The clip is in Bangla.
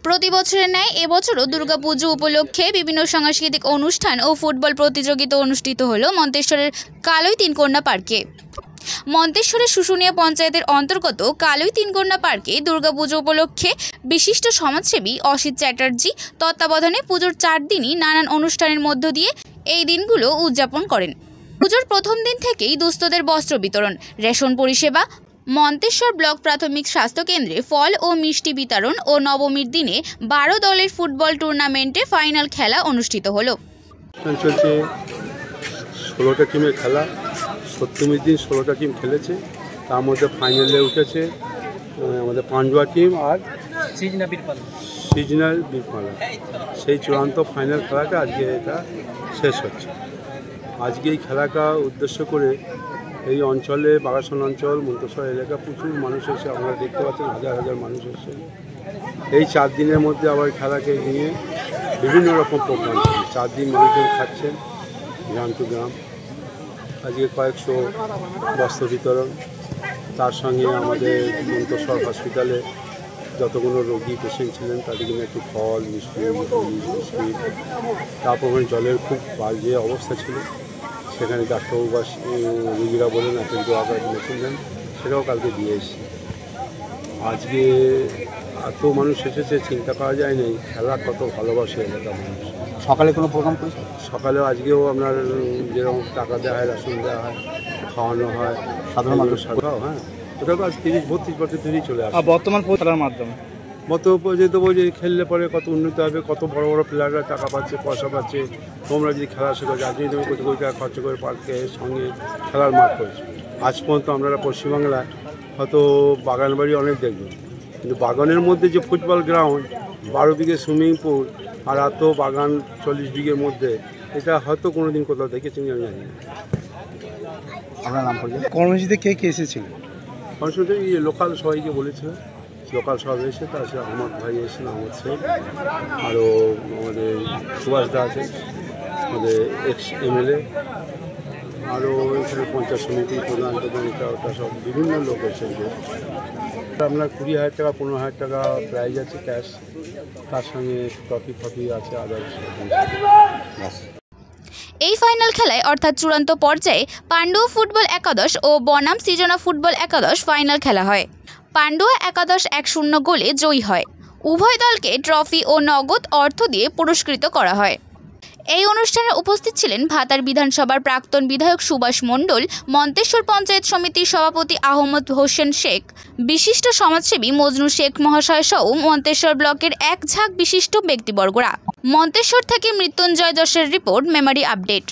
প্রতি বছরের ন্যায় এবছরও দুর্গাপুজো উপলক্ষে বিভিন্ন সাংস্কৃতিক অনুষ্ঠান ও ফুটবল প্রতিযোগিতা অনুষ্ঠিত হলো মন্তেশ্বরের কালই তিনকন্যা পার্কে। মন্তেশ্বরের শুশুনিয়া পঞ্চায়েতের অন্তর্গত কালই তিনকন্যা পার্কে দুর্গাপুজো উপলক্ষে বিশিষ্ট সমাজসেবী অসিত চ্যাটার্জি তত্ত্বাবধানে পুজোর 4 দিনই নানান অনুষ্ঠানের মধ্য দিয়ে এই দিনগুলো উদযাপন করেন। পুজোর প্রথম দিন থেকেই দুস্থদের বস্ত্র বিতরণ, রেশন পরিষেবা, মন্তেশ্বর ব্লক প্রাথমিক স্বাস্থ্য কেন্দ্রে ফল ও মিষ্টি বিতরণ ও নবমীর দিনে 12 দলের ফুটবল টুর্নামেন্টে ফাইনাল খেলা অনুষ্ঠিত হলো। চলছে 16টা টিমের খেলা, সপ্তমীর দিন 16টা টিম খেলেছে, তার মধ্যে ফাইনালে উঠেছে আমাদের পান্ডুয়া টিম আর সিজনাল বীরপালা। সেই চূড়ান্ত ফাইনাল খেলাটা আজকে এটা শেষ হচ্ছে। আজকে এই খেলাটা উদ্দেশ্য করে এই অঞ্চলে বাগাসন অঞ্চল মন্তেশ্বর এলাকা প্রচুর মানুষ এসে আপনারা দেখতে পাচ্ছেন, হাজার হাজার মানুষ এসে এই 4 দিনের মধ্যে আবার খেলাকে নিয়ে বিভিন্ন রকম প্রোগ্রাম 4 দিন মানুষজন খাচ্ছেন গ্রাম টু গ্রাম। আজকে কয়েকশো বস্ত্র বিতরণ, তার সঙ্গে আমাদের মন্তেশ্বর হসপিটালে যতগুলো রোগী পেশেন্ট ছিলেন তাদের জন্য একটু ফল মিষ্টি বিস্কিট, তারপর জলের খুব বাজে অবস্থা ছিল, সেখানে ডাক্তারবাবু বা রোগীরা বলেন আপনি আবার মেশিন দেন, সেটাও কালকে দিয়ে এসেছি। আজকে এত মানুষ এসেছে চিন্তা করা যায় না খেলা কত ভালোবাসে এলাকা মানুষ। সকালে কোনো প্রোগ্রাম করেছে? সকালেও আজকেও আপনার যেরকম টাকা দেওয়া হয়, রাশন দেওয়া হয়, খাওয়ানো হয় সাধারণ মানুষ খাওয়া। হ্যাঁ, ওটা তো আজ 30-32 বছর ধরেই চলে আসে। বর্তমান খেলার মাধ্যমে মতো পর্যন্ত বই যে খেললে পরে কত উন্নতি হবে, কত বড় বড় প্লেয়াররা টাকা পাচ্ছে, পয়সা পাচ্ছে। তোমরা যদি খেলা শেখো, আপনি তুমি কোটি কোটি টাকা খরচ করে পার্কের সঙ্গে খেলার মাঠ করেছো। আজ পর্যন্ত আপনারা পশ্চিমবাংলায় হয়তো বাগান বাড়ি অনেক দেখবেন, কিন্তু বাগানের মধ্যে যে ফুটবল গ্রাউন্ড, 12 বিঘে সুইমিং পুল আর এত বাগান 40 বিঘের মধ্যে, এটা হয়তো কোনো দিন কোথাও দেখেছেন আমি জানি না। আপনার নাম পড়ছে? কর্মসূচিতে কে কে এসেছিল? কর্মসূচিতে লোকাল সবাইকে বলেছিলেন, লোকাল সব এসে, তাছাড়া আহমদ ভাই এসেছেন, আহমদ শেখ, আরও আমাদের সুভাষ দা আছেন, আমাদের এক্স MLA, আরও এখানে পঞ্চায়েত সমিতি প্রধান এটা ওটা সব বিভিন্ন লোক এসেছে। আপনার 20,000 টাকা 15,000 টাকা প্রাইজ আছে ক্যাশ, তার সঙ্গে ট্রফি আছে আদার্স। এই ফাইনাল খেলায় অর্থাৎ চূড়ান্ত পর্যায়ে পান্ডুয়া ফুটবল একাদশ ও বনাম সৃজনা ফুটবল একাদশ ফাইনাল খেলা হয়। পান্ডুয়া একাদশ 1-0 গোলে জয়ী হয়। উভয় দলকে ট্রফি ও নগদ অর্থ দিয়ে পুরস্কৃত করা হয়। এই অনুষ্ঠানে উপস্থিত ছিলেন ভাতার বিধানসভার প্রাক্তন বিধায়ক সুভাষ মণ্ডল, মন্তেশ্বর পঞ্চায়েত সমিতির সভাপতি আহমদ হোসেন শেখ, বিশিষ্ট সমাজসেবী মজনু শেখ মহাশয় সহ মন্তেশ্বর ব্লকের এক ঝাঁক বিশিষ্ট ব্যক্তিবর্গরা। মন্তেশ্বর থেকে মৃত্যুঞ্জয় যশের রিপোর্ট, মেমারি আপডেট।